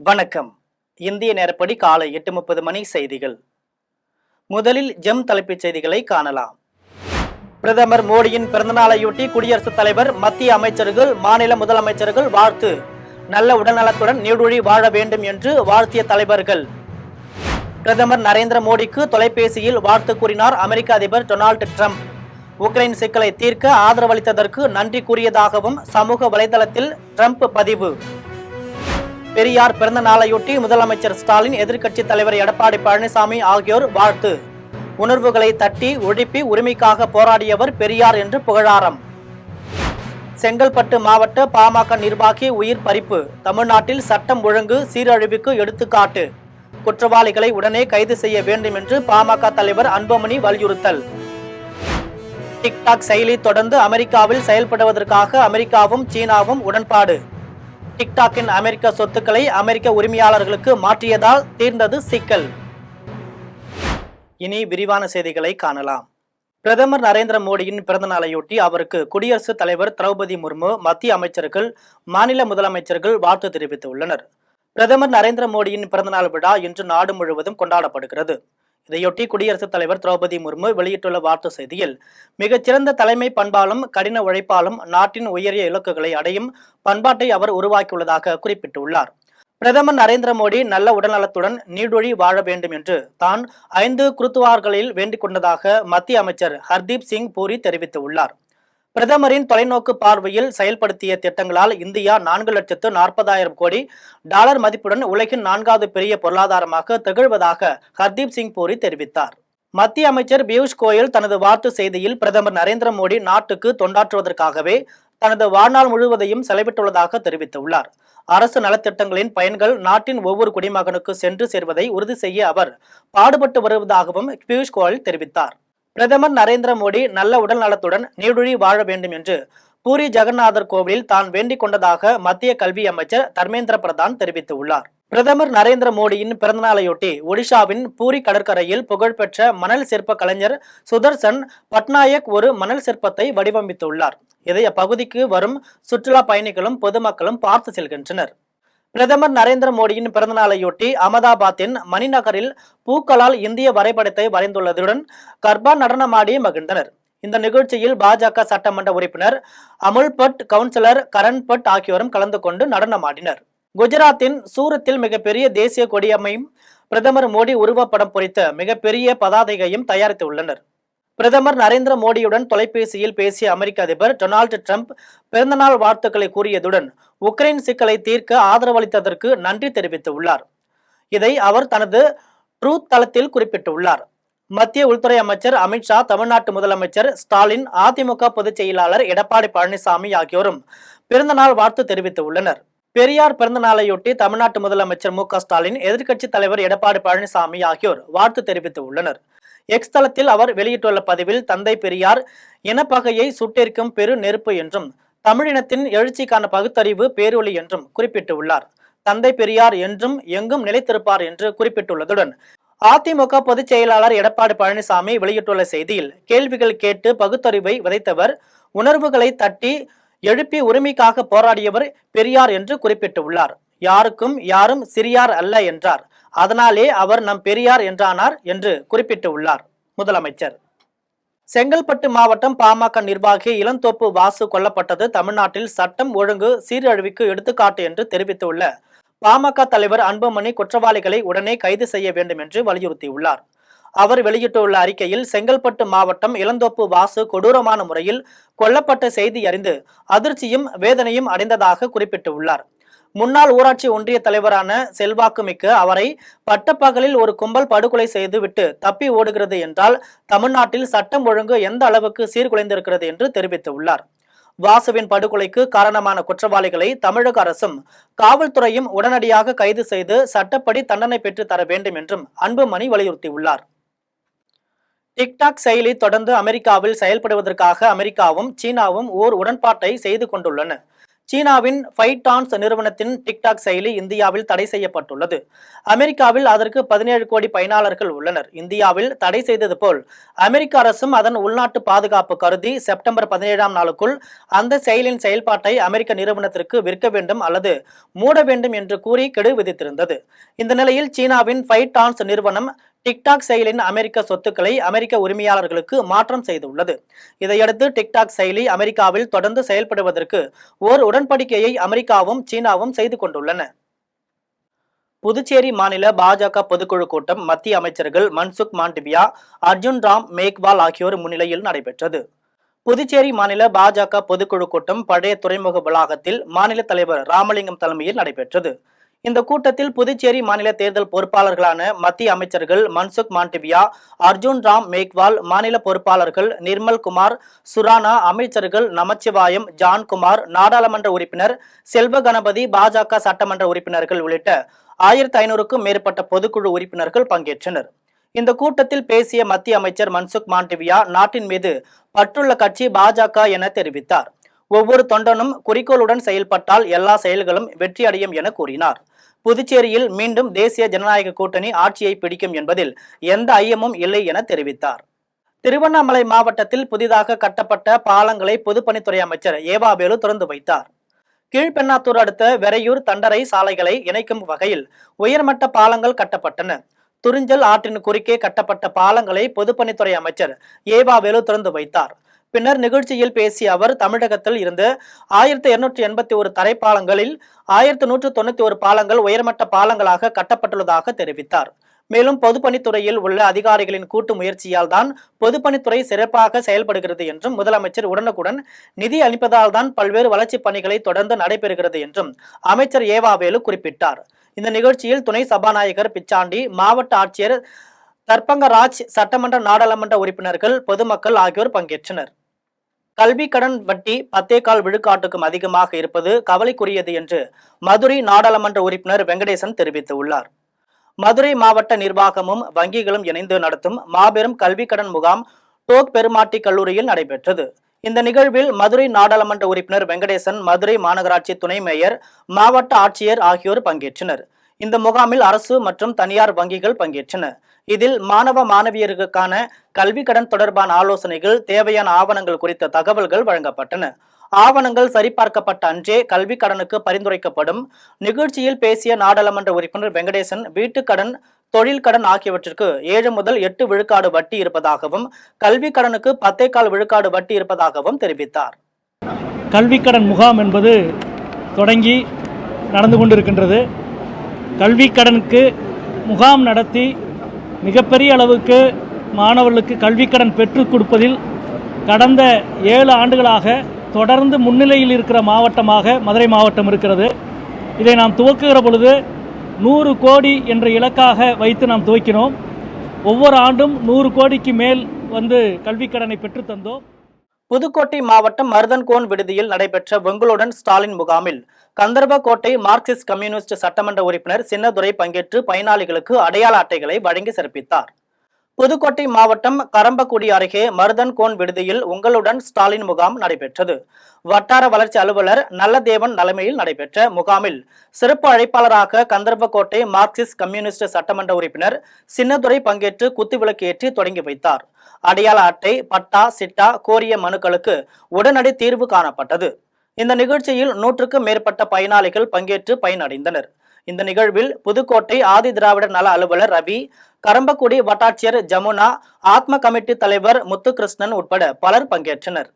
வணக்கம். இந்திய நேரப்படி காலை 8:30 மணி செய்திகள். முதலில் ஜெம் தலைப்புச் செய்திகளை காணலாம். பிரதமர் மோடியின் பிறந்தநாளையொட்டி குடியரசுத் தலைவர், மத்திய அமைச்சர்கள், மாநில முதலமைச்சர்கள் வாழ்த்து. நல்ல உடல்நலத்துடன் நீடூழி வாழ வேண்டும் என்று வாழ்த்திய தலைவர்கள். பிரதமர் நரேந்திர மோடிக்கு தொலைபேசியில் வாழ்த்து கூறினார் அமெரிக்க அதிபர் டொனால்டு டிரம்ப். உக்ரைன் சிக்கலை தீர்க்க ஆதரவளித்ததற்கு நன்றி கூறியதாகவும் சமூக வலைதளத்தில் டிரம்ப் பதிவு. பெரியார் பிறந்த நாளையொட்டி முதலமைச்சர் ஸ்டாலின், எதிர்க்கட்சி தலைவர் எடப்பாடி பழனிசாமி ஆகியோர் வாழ்த்து. உணர்வுகளை தட்டி ஒழிப்பி உரிமைக்காக போராடியவர் பெரியார் என்று புகழாரம். செங்கல்பட்டு மாவட்ட பாமக நிர்வாகி உயிர் பறிப்பு. தமிழ்நாட்டில் சட்டம் ஒழுங்கு சீரழிவுக்கு எடுத்துக்காட்டு. குற்றவாளிகளை உடனே கைது செய்ய வேண்டும் என்று பாமக தலைவர் அன்புமணி வலியுறுத்தல். டிக்டாக் செயலி தொடர்ந்து அமெரிக்காவில் செயல்படுவதற்காக அமெரிக்காவும் சீனாவும் உடன்பாடு. டிக்டாக்கின் அமெரிக்க சொத்துக்களை அமெரிக்க உரிமையாளர்களுக்கு மாற்றியதால் தீர்ந்தது சிக்கல். இனி விரிவான செய்திகளை காணலாம். பிரதமர் நரேந்திர மோடியின் பிறந்த நாளையொட்டி அவருக்கு குடியரசுத் தலைவர் திரௌபதி முர்மு, மத்திய அமைச்சர்கள், மாநில முதலமைச்சர்கள் வாழ்த்து தெரிவித்துள்ளனர். பிரதமர் நரேந்திர மோடியின் பிறந்தநாள் விழா இன்று நாடு முழுவதும் கொண்டாடப்படுகிறது. இதையொட்டி குடியரசுத் தலைவர் திரௌபதி முர்மு வெளியிட்டுள்ள வாழ்த்து செய்தியில், மிகச்சிறந்த தலைமை பண்பாலும் கடின உழைப்பாலும் நாட்டின் உயரிய இலக்குகளை அடையும் பண்பாட்டை அவர் உருவாக்கியுள்ளதாக குறிப்பிட்டுள்ளார். பிரதமர் நரேந்திர மோடி நல்ல உடல்நலத்துடன் நீடூழி வாழ வேண்டும் என்று தான் 5 குருத்துவார்களில் வேண்டிக் கொண்டதாக மத்திய அமைச்சர் ஹர்தீப் சிங் பூரி தெரிவித்துள்ளார். பிரதமரின் தொலைநோக்கு பார்வையில் செயல்படுத்திய திட்டங்களால் இந்தியா 4,40,000 கோடி டாலர் மதிப்புடன் உலகின் 4வது பெரிய பொருளாதாரமாக திகழ்வதாக ஹர்தீப் சிங் பூரி தெரிவித்தார். மத்திய அமைச்சர் பியூஷ் கோயல் தனது வாழ்த்து செய்தியில், பிரதமர் நரேந்திர மோடி நாட்டுக்கு தொண்டாற்றுவதற்காகவே தனது வாழ்நாள் முழுவதையும் செலவிட்டுள்ளதாக தெரிவித்துள்ளார். அரசு நலத்திட்டங்களின் பயன்கள் நாட்டின் ஒவ்வொரு குடிமகனுக்கு சென்று சேர்வதை உறுதி செய்ய அவர் பாடுபட்டு வருவதாகவும் பியூஷ் கோயல் தெரிவித்தார். பிரதமர் நரேந்திர மோடி நல்ல உடல் நலத்துடன் நீடூழி வாழ வேண்டும் என்று பூரி ஜெகநாதர் கோவிலில் தான் வேண்டிக் கொண்டதாக மத்திய கல்வி அமைச்சர் தர்மேந்திர பிரதான் தெரிவித்துள்ளார். பிரதமர் நரேந்திர மோடியின் பிறந்தநாளையொட்டி ஒடிஷாவின் பூரி கடற்கரையில் புகழ்பெற்ற மணல் சிற்ப கலைஞர் சுதர்சன் பட்நாயக் ஒரு மணல் சிற்பத்தை வடிவமைத்துள்ளார். இதை அப்பகுதிக்கு வரும் சுற்றுலா பயணிகளும் பொதுமக்களும் பார்த்து செல்கின்றனர். பிரதமர் நரேந்திர மோடியின் பிறந்தநாளையொட்டி அகமதாபாத்தின் மணிநகரில் பூக்களால் இந்திய வரைபடத்தை வரைந்துள்ளதுடன் கர்பா நடனமாடி மகிழ்ந்தனர். இந்த நிகழ்ச்சியில் பாஜக சட்டமன்ற உறுப்பினர் Amul but, councillor Karan but ஆகியோரும் கலந்து கொண்டு நடனமாடினர். குஜராத்தின் சூரத்தில் மிகப்பெரிய தேசிய கொடியமையும் பிரதமர் மோடி உருவப்படம் பொறித்த மிகப்பெரிய பதாதையையும் தயாரித்துள்ளனர். பிரதமர் நரேந்திர மோடியுடன் தொலைபேசியில் பேசிய அமெரிக்க அதிபர் டொனால்டு டிரம்ப் பிறந்தநாள் வாழ்த்துக்களை கூறியதுடன் உக்ரைன் சிக்கலை தீர்க்க ஆதரவளித்ததற்கு நன்றி தெரிவித்துள்ளார். இதை அவர் தனது ட்ரூத் தளத்தில் குறிப்பிட்டுள்ளார். மத்திய உள்துறை அமைச்சர் அமித்ஷா, தமிழ்நாட்டு முதலமைச்சர் ஸ்டாலின், அதிமுக பொதுச் செயலாளர் எடப்பாடி பழனிசாமி ஆகியோரும் பிறந்தநாள் வாழ்த்து தெரிவித்துள்ளனர். பெரியார் பிறந்த நாளையொட்டி தமிழ்நாட்டு முதலமைச்சர் மு.க. ஸ்டாலின், எதிர்க்கட்சி தலைவர் எடப்பாடி பழனிசாமி ஆகியோர் வாழ்த்து தெரிவித்துள்ளனர். எக்ஸ் தளத்தில் அவர் வெளியிட்டுள்ள பதிவில், தந்தை பெரியார் இனப்பகையை சுட்டெரிக்கும் பெரு நெருப்பு என்றும் தமிழினத்தின் எழுச்சிக்கான பகுத்தறிவு பேரொளி என்றும் குறிப்பிட்டுள்ளார். தந்தை பெரியார் என்றும் எங்கும் நிலைத்திருப்பார் என்று குறிப்பிட்டுள்ளதுடன் அதிமுக பொதுச் செயலாளர் எடப்பாடி பழனிசாமி வெளியிட்டுள்ள செய்தியில், கேள்விகள் கேட்டு பகுத்தறிவை விதைத்தவர், உணர்வுகளை தட்டி எழுப்பி உரிமைக்காக போராடியவர் பெரியார் என்று குறிப்பிட்டுள்ளார். யாருக்கும் யாரும் சிறியார் அல்ல என்றார். அதனாலே அவர் நம் பெரியார் என்றானார் என்று குறிப்பிட்டுள்ளார் முதலமைச்சர். செங்கல்பட்டு மாவட்டம் பாமக நிர்வாகி இளந்தோப்பு வாசு கொல்லப்பட்டது தமிழ்நாட்டில் சட்டம் ஒழுங்கு சீரழிவுக்கு எடுத்துக்காட்டு என்று தெரிவித்துள்ள பாமக தலைவர் அன்புமணி, குற்றவாளிகளை உடனே கைது செய்ய வேண்டும் என்று வலியுறுத்தியுள்ளார். அவர் வெளியிட்டுள்ள அறிக்கையில், செங்கல்பட்டு மாவட்டம் இளந்தோப்பு வாசு கொடூரமான முறையில் கொல்லப்பட்ட செய்தி அறிந்து அதிர்ச்சியும் வேதனையும் அடைந்ததாக குறிப்பிட்டுள்ளார். முன்னாள் ஊராட்சி ஒன்றிய தலைவரான செல்வாக்கு மிக்க அவரை பட்டப்பகலில் ஒரு கும்பல் படுகொலை செய்து விட்டு தப்பி ஓடுகிறது என்றால் தமிழ்நாட்டில் சட்டம் ஒழுங்கு எந்த அளவுக்கு சீர்குலைந்திருக்கிறது என்று தெரிவித்துள்ளார். வாசுவின் படுகொலைக்கு காரணமான குற்றவாளிகளை தமிழக அரசும் காவல்துறையும் உடனடியாக கைது செய்து சட்டப்படி தண்டனை பெற்று தர வேண்டும் என்றும் அன்புமணி வலியுறுத்தியுள்ளார். டிக்டாக் செயலி தொடர்ந்து அமெரிக்காவில் செயல்படுவதற்காக அமெரிக்காவும் சீனாவும் ஓர் உடன்பாட்டை செய்து கொண்டுள்ளன. சீனாவின் ஃபைட்டான்ஸ் நிறுவனத்தின் டிக்டாக் செயலி இந்தியாவில் தடை செய்யப்பட்டுள்ளது. அமெரிக்காவில் அதற்கு 17 கோடி பயனாளர்கள் உள்ளனர். இந்தியாவில் தடை செய்தது போல் அமெரிக்க அரசும் அதன் உள்நாட்டு பாதுகாப்பு கருதி செப்டம்பர் 17ஆம் நாளுக்குள் அந்த செயலின் செயல்பாட்டை அமெரிக்க நிறுவனத்திற்கு விற்க வேண்டும் அல்லது மூட வேண்டும் என்று கூறி கெடு விதித்திருந்தது. இந்த நிலையில் சீனாவின் ஃபைட்டான்ஸ் நிறுவனம் டிக்டாக் செயலியின் அமெரிக்க சொத்துக்களை அமெரிக்க உரிமையாளர்களுக்கு மாற்றம் செய்துள்ளது. இதையடுத்து டிக்டாக் செயலி அமெரிக்காவில் தொடர்ந்து செயல்படுவதற்கு ஓர் உடன்படிக்கையை அமெரிக்காவும் சீனாவும் செய்து கொண்டுள்ளன. புதுச்சேரி மாநில பாஜக பொதுக்குழு கூட்டம் மத்திய அமைச்சர்கள் மன்சுக் மாண்டவியா, அர்ஜுன் ராம் மேக்வால் ஆகியோர் முன்னிலையில் நடைபெற்றது. புதுச்சேரி மாநில பாஜக பொதுக்குழு கூட்டம் பழைய துறைமுக வளாகத்தில் மாநில தலைவர் ராமலிங்கம் தலைமையில் நடைபெற்றது. இந்த கூட்டத்தில் புதுச்சேரி மாநில தேர்தல் பொறுப்பாளர்களான மத்திய அமைச்சர்கள் மன்சுக் மாண்டவியா, அர்ஜுன் ராம் மேக்வால், மாநில பொறுப்பாளர்கள் நிர்மல் குமார், சுரானா, அமைச்சர்கள் நமச்சிவாயம், ஜான்குமார், நாடாளுமன்ற உறுப்பினர் செல்வ கணபதி, பாஜக சட்டமன்ற உறுப்பினர்கள் உள்ளிட்ட 1500க்கும் மேற்பட்ட பொதுக்குழு உறுப்பினர்கள் பங்கேற்றனர். இந்த கூட்டத்தில் பேசிய மத்திய அமைச்சர் மன்சுக் மாண்டவியா, நாட்டின் மீது பற்றுள்ள கட்சி பாஜக என தெரிவித்தார். ஒவ்வொரு தொண்டனும் குறிக்கோளுடன் செயல்பட்டால் எல்லா செயல்களும் வெற்றியடையும் என கூறினார். புதுச்சேரியில் மீண்டும் தேசிய ஜனநாயக கூட்டணி ஆட்சியை பிடிக்கும் என்பதில் எந்த ஐயமும் இல்லை என தெரிவித்தார். திருவண்ணாமலை மாவட்டத்தில் புதிதாக கட்டப்பட்ட பாலங்களை பொதுப்பணித்துறை அமைச்சர் ஏவாவேலு திறந்து வைத்தார். கீழ்பெண்ணாத்தூர் அடுத்த வெறையூர் தண்டரை சாலைகளை இணைக்கும் வகையில் உயர்மட்ட பாலங்கள் கட்டப்பட்டன. துறிஞ்சல் ஆற்றின் குறுக்கே கட்டப்பட்ட பாலங்களை பொதுப்பணித்துறை அமைச்சர் ஏவாவேலு திறந்து வைத்தார். பின்னர் நிகழ்ச்சியில் பேசிய அவர், தமிழகத்தில் இருந்து 1281 தரைப்பாலங்களில் 1191 பாலங்கள் உயர்மட்ட பாலங்களாக கட்டப்பட்டுள்ளதாக தெரிவித்தார். மேலும் பொதுப்பணித்துறையில் உள்ள அதிகாரிகளின் கூட்டு முயற்சியால் தான் பொதுப்பணித்துறை சிறப்பாக செயல்படுகிறது என்றும், முதலமைச்சர் உடனுக்குடன் நிதி அளிப்பதால் தான் பல்வேறு வளர்ச்சிப் பணிகளை தொடர்ந்து நடைபெறுகிறது என்றும் அமைச்சர் ஏவாவேலு குறிப்பிட்டார். இந்த நிகழ்ச்சியில் துணை சபாநாயகர் பிச்சாண்டி, மாவட்ட ஆட்சியர் தர்பங்கராஜ், சட்டமன்ற நாடாளுமன்ற உறுப்பினர்கள், பொதுமக்கள் ஆகியோர் பங்கேற்றனர். கல்வி கடன் வட்டி 10.25 விழுக்காட்டுக்கும் அதிகமாக இருப்பது கவலைக்குரியது என்று மதுரை நாடாளுமன்ற உறுப்பினர் வெங்கடேசன் தெரிவித்துள்ளார். மதுரை மாவட்ட நிர்வாகமும் வங்கிகளும் இணைந்து நடத்தும் மாபெரும் கல்வி கடன் முகாம் டோக் பெருமாட்டி கல்லூரியில் நடைபெற்றது. இந்த நிகழ்வில் மதுரை நாடாளுமன்ற உறுப்பினர் வெங்கடேசன், மதுரை மாநகராட்சி துணை மேயர், மாவட்ட ஆட்சியர் ஆகியோர் பங்கேற்றனர். இந்த முகாமில் அரசு மற்றும் தனியார் வங்கிகள் பங்கேற்றன. இதில் மாணவ மாணவியருக்கான கல்வி கடன் தொடர்பான ஆலோசனைகள், தேவையான ஆவணங்கள் குறித்த தகவல்கள் வழங்கப்பட்டன. ஆவணங்கள் சரிபார்க்கப்பட்ட அன்றே கல்வி கடனுக்கு பரிந்துரைக்கப்படும். நிகழ்ச்சியில் பேசிய நாடாளுமன்ற உறுப்பினர் வெங்கடேசன், வீட்டுக்கடன், தொழில் கடன் ஆகியவற்றிற்கு 7 முதல் 8 விழுக்காடு வட்டி இருப்பதாகவும், கல்வி கடனுக்கு 10.25 விழுக்காடு வட்டி இருப்பதாகவும் தெரிவித்தார். கல்வி கடன் முகாம் என்பது தொடங்கி நடந்து கொண்டிருக்கின்றது. கல்வி கடனுக்கு முகாம் நடத்தி மிகப்பெரிய அளவுக்கு மாணவர்களுக்கு கல்வி கடன் பெற்றுக் கொடுப்பதில் கடந்த 7 ஆண்டுகளாக தொடர்ந்து முன்னிலையில் இருக்கிற மாவட்டமாக மதுரை மாவட்டம் இருக்கிறது. இதை நாம் துவக்குகிற பொழுது 100 கோடி என்ற இலக்காக வைத்து நாம் துவக்கினோம். ஒவ்வொரு ஆண்டும் 100 கோடிக்கு மேல் கல்வி கடனை பெற்று தந்தோம். புதுக்கோட்டை மாவட்டம் மருதன்கோன் விடுதியில் நடைபெற்ற உங்களுடன் ஸ்டாலின் முகாமில் கந்தர்வக்கோட்டை மார்க்சிஸ்ட் கம்யூனிஸ்ட் சட்டமன்ற உறுப்பினர் சின்னதுரை பங்கேற்று பயனாளிகளுக்கு அடையாள அட்டைகளை வழங்கி சிறப்பித்தார். புதுக்கோட்டை மாவட்டம் கரம்பக்குடி அருகே மருதன்கோன் விடுதியில் உங்களுடன் ஸ்டாலின் முகாம் நடைபெற்றது. வட்டார வளர்ச்சி அலுவலர் நல்லதேவன் தலைமையில் நடைபெற்ற முகாமில் சிறப்பு அழைப்பாளராக கந்தர்வக்கோட்டை மார்க்சிஸ்ட் கம்யூனிஸ்ட் சட்டமன்ற உறுப்பினர் சின்னதுரை பங்கேற்று குத்துவிளக்கு ஏற்றி தொடங்கி வைத்தார். அடையாள அட்டை, பட்டா, சிட்டா கோரிய மனுக்களுக்கு உடனடி தீர்வு காணப்பட்டது. இந்த நிகழ்ச்சியில் 100க்கும் மேற்பட்ட பயனாளிகள் பங்கேற்று பயனடைந்தனர். இந்த நிகழ்வில் புதுக்கோட்டை ஆதி திராவிடர் நல அலுவலர் ரவி, கரம்பக்குடி வட்டாட்சியர் ஜமுனா, ஆத்ம கமிட்டி தலைவர் முத்துகிருஷ்ணன் உட்பட பலர் பங்கேற்றனர்.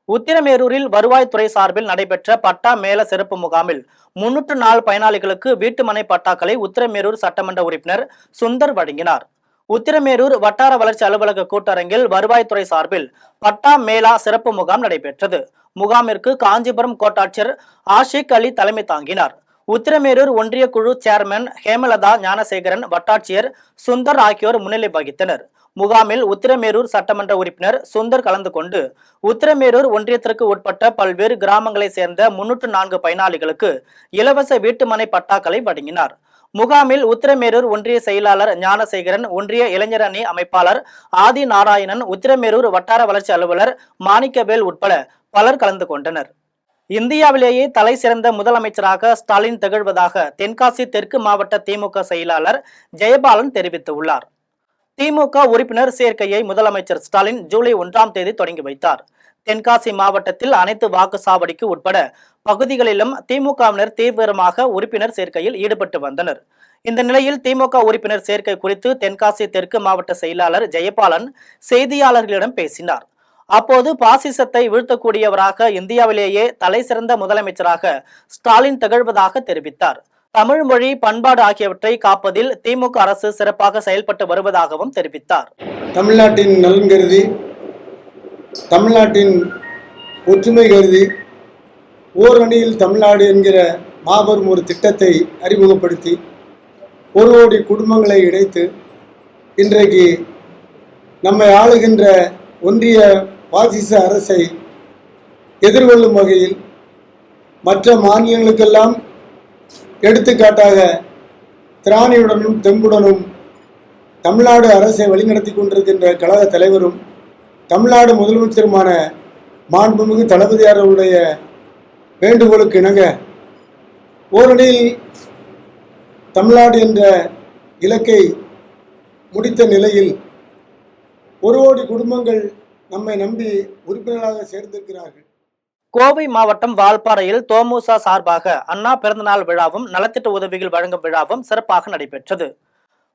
உத்திரமேரூரில் வருவாய்த்துறை சார்பில் நடைபெற்ற பட்டா மேல சிறப்பு முகாமில் 304 பயனாளிகளுக்கு வீட்டுமனை பட்டாக்களை உத்திரமேரூர் சட்டமன்ற உறுப்பினர் சுந்தர் வழங்கினார். உத்திரமேரூர் வட்டார வளர்ச்சி அலுவலக கூட்டரங்கில் வருவாய்த்துறை சார்பில் பட்டா மேளா சிறப்பு முகாம் நடைபெற்றது. முகாமிற்கு காஞ்சிபுரம் கோட்டாட்சியர் ஆஷிக் அலி தலைமை தாங்கினார். உத்திரமேரூர் ஒன்றிய குழு சேர்மன் ஹேமலதா ஞானசேகரன், வட்டாட்சியர் சுந்தர் ஆகியோர் முன்னிலை வகித்தனர். முகாமில் உத்திரமேரூர் சட்டமன்ற உறுப்பினர் சுந்தர் கலந்து கொண்டு உத்திரமேரூர் ஒன்றியத்திற்கு உட்பட்ட பல்வேறு கிராமங்களை சேர்ந்த 304 பயனாளிகளுக்கு இலவச வீட்டுமனை பட்டாக்களை வழங்கினார். முகாமில் உத்திரமேரூர் ஒன்றிய செயலாளர் ஞானசேகரன், ஒன்றிய இளைஞர் அணி அமைப்பாளர் ஆதி நாராயணன், உத்திரமேரூர் வட்டார வளர்ச்சி அலுவலர் மாணிக்கவேல் உட்பட பலர் கலந்து கொண்டனர். இந்தியாவிலேயே தலை சிறந்த முதலமைச்சராக ஸ்டாலின் திகழ்வதாக தென்காசி தெற்கு மாவட்ட திமுக செயலாளர் ஜெயபாலன் தெரிவித்துள்ளார். திமுக உறுப்பினர் சேர்க்கையை முதலமைச்சர் ஸ்டாலின் ஜூலை 1ஆம் தேதி தொடங்கி வைத்தார். தென்காசி மாவட்டத்தில் அனைத்து வாக்குச்சாவடிக்கு உட்பட பகுதிகளிலும் திமுகவினர் தீவிரமாக உறுப்பினர் சேர்க்கையில் ஈடுபட்டு வந்தனர். இந்த நிலையில் திமுக உறுப்பினர் சேர்க்கை குறித்து தென்காசி தெற்கு மாவட்ட செயலாளர் ஜெயபாலன் செய்தியாளர்களிடம் பேசினார். அப்போது பாசிசத்தை வீழ்த்தக்கூடியவராக இந்தியாவிலேயே தலை சிறந்த முதலமைச்சராக ஸ்டாலின் திகழ்வதாக தெரிவித்தார். தமிழ் மொழி பண்பாடு ஆகியவற்றை காப்பதில் திமுக அரசு சிறப்பாக செயல்பட்டு வருவதாகவும் தெரிவித்தார். தமிழ்நாட்டின் நலன் கருதி, தமிழ்நாட்டின் ஒற்றுமை கருதி ஓரணியில் தமிழ்நாடு என்கிற மாபெரும் ஒரு திட்டத்தை அறிமுகப்படுத்தி 1 கோடி குடும்பங்களை இணைத்து இன்றைக்கு நம்மை ஆளுகின்ற ஒன்றிய பாசிச அரசை எதிர்கொள்ளும் வகையில் மற்ற மாநிலங்களுக்கெல்லாம் எடுத்துக்காட்டாக திராணியுடனும் தெம்புடனும் தமிழ்நாடு அரசை வழிநடத்தி கொண்டிருக்கின்ற கழக தலைவரும் தமிழ்நாடு முதலமைச்சருமான மாண்புமிகு தளபதியார் அவருடைய வேண்டுகோளுக்கு இணங்க ஓரணியில் தமிழ்நாடு என்ற இலக்கை முடித்த நிலையில் 1 கோடி குடும்பங்கள் நம்மை நம்பி உறுப்பினராக சேர்ந்திருக்கிறார்கள். கோவை மாவட்டம் வால்பாறையில் தோமுசா சார்பாக அண்ணா பிறந்தநாள் விழாவும் நலத்திட்ட உதவிகள் வழங்கும் விழாவும் சிறப்பாக நடைபெற்றது.